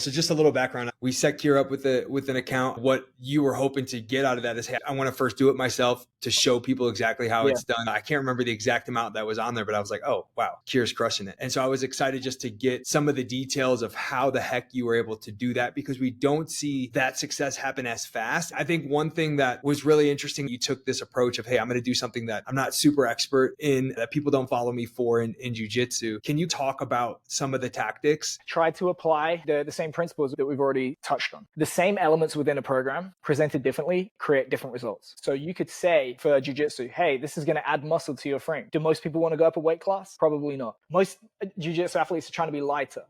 So just a little background. We set Keir up with an account. What you were hoping to get out of that is, hey, I want to first do it myself to show people exactly how it's done. I can't remember the exact amount that was on there, but I was like, oh, wow, Keir's crushing it. And so I was excited just to get some of the details of how the heck you were able to do that, because we don't see that success happen as fast. I think one thing that was really interesting, you took this approach of, hey, I'm going to do something that I'm not super expert in, that people don't follow me for in jiu-jitsu. Can you talk about some of the tactics? Try to apply the same principles that we've already touched on. The same elements within a program presented differently create different results. So you could say for jiu-jitsu, hey, this is going to add muscle to your frame. Do most people want to go up a weight class? Probably not. Most jiu-jitsu athletes are trying to be lighter.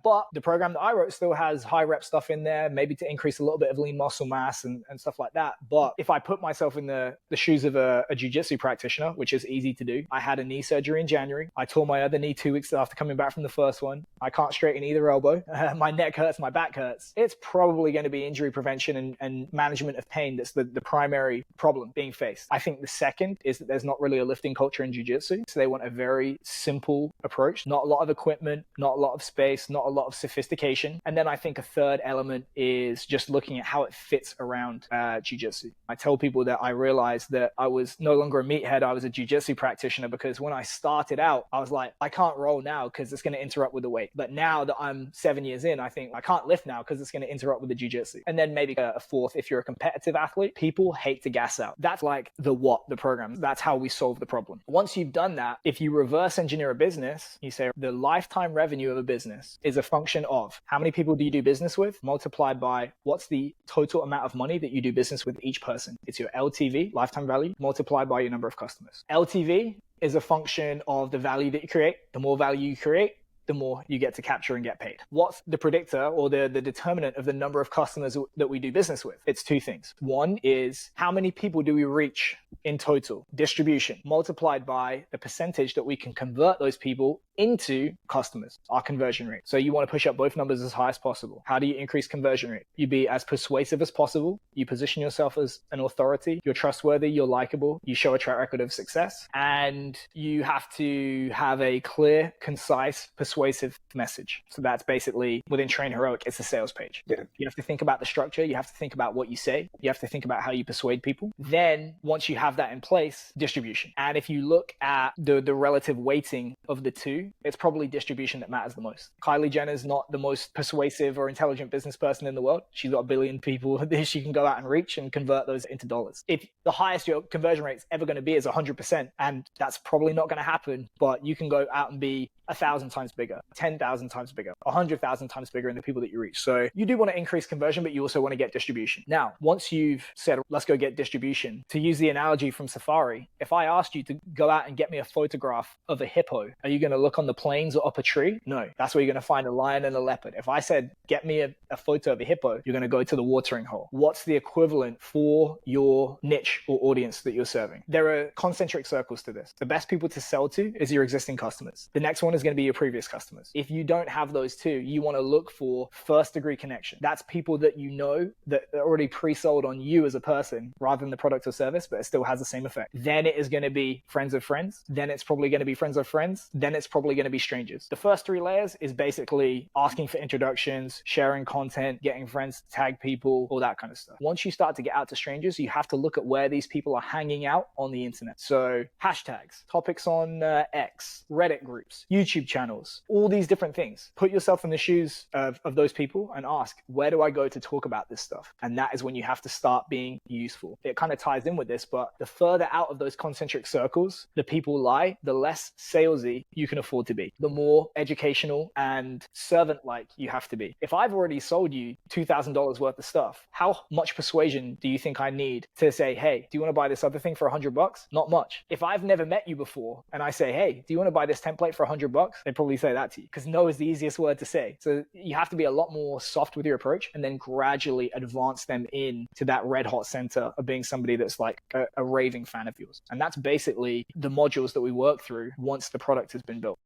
But the program that I wrote still has high rep stuff in there, maybe to increase a little bit of lean muscle mass and stuff like that. But if I put myself in the shoes of a jiu-jitsu practitioner, which is easy to do, I had a knee surgery in January. I tore my other knee 2 weeks after coming back from the first one. I can't straighten either elbow. My neck hurts, my back hurts. It's probably going to be injury prevention and management of pain that's the primary problem being faced. I think the second is that there's not really a lifting culture in jiu-jitsu. So they want a very simple approach, not a lot of equipment, not a lot of space, not a lot of sophistication. And then I think a third element is just looking at how it fits around jiu-jitsu. I tell people that I realized that I was no longer a meathead, I was a jiu-jitsu practitioner, because when I started out, I was like, I can't roll now because it's going to interrupt with the weight. But now that I'm 7 years in, I think I can't lift now because it's going to interrupt with the jiu-jitsu. And then maybe a fourth, if you're a competitive athlete, people hate to gas out. That's like the program. That's how we solve the problem. Once you've done that, if you reverse engineer a business, you say the lifetime revenue of a business is a function of how many people do you do business with multiplied by what's the total amount of money that you do business with each person. It's your LTV, lifetime value, multiplied by your number of customers. LTV is a function of the value that you create. The more value you create, the more you get to capture and get paid. What's the predictor or the determinant of the number of customers that we do business with? It's two things. One is how many people do we reach in total? Distribution multiplied by the percentage that we can convert those people into customers, our conversion rate. So you want to push up both numbers as high as possible. How do you increase conversion rate? You be as persuasive as possible. You position yourself as an authority. You're trustworthy. You're likable. You show a track record of success. And you have to have a clear, concise, persuasive message. So that's basically within TrainHeroic, it's a sales page. Yeah. You have to think about the structure. You have to think about what you say. You have to think about how you persuade people. Then once you have that in place, distribution. And if you look at the relative weighting of the two, it's probably distribution that matters the most. Kylie Jenner's not the most persuasive or intelligent business person in the world. She's got 1 billion people that she can go out and reach and convert those into dollars. If the highest your conversion rate is ever going to be is 100%, and that's probably not going to happen, but you can go out and be 1,000 times bigger, 10,000 times bigger, 100,000 times bigger in the people that you reach. So you do want to increase conversion, but you also want to get distribution. Now, once you've said, let's go get distribution, to use the analogy from Safari, if I asked you to go out and get me a photograph of a hippo, are you going to look on the plains or up a tree? No, that's where you're going to find a lion and a leopard. If I said, get me a photo of a hippo, you're going to go to the watering hole. What's the equivalent for your niche or audience that you're serving? There are concentric circles to this. The best people to sell to is your existing customers. The next one is going to be your previous customers. If you don't have those two, you want to look for first degree connection. That's people that you know that are already pre-sold on you as a person rather than the product or service, but it still has the same effect. Then it is going to be friends of friends. Then it's probably going to be friends of friends. Then it's probably going to be strangers. The first 3 layers is basically asking for introductions, sharing content, getting friends to tag people, all that kind of stuff. Once you start to get out to strangers, you have to look at where these people are hanging out on the internet. So hashtags, topics on X, Reddit groups, YouTube channels, all these different things. Put yourself in the shoes of those people and ask, where do I go to talk about this stuff? And that is when you have to start being useful. It kind of ties in with this, but the further out of those concentric circles the people lie, the less salesy you can afford to be, the more educational and servant-like you have to be. If I've already sold you $2,000 worth of stuff, how much persuasion do you think I need to say, hey, do you want to buy this other thing for $100? Not much. If I've never met you before and I say, hey, do you want to buy this template for $100? They'd probably say that to you because no is the easiest word to say. So you have to be a lot more soft with your approach and then gradually advance them in to that red hot center of being somebody that's like a raving fan of yours. And that's basically the modules that we work through once the product has been built.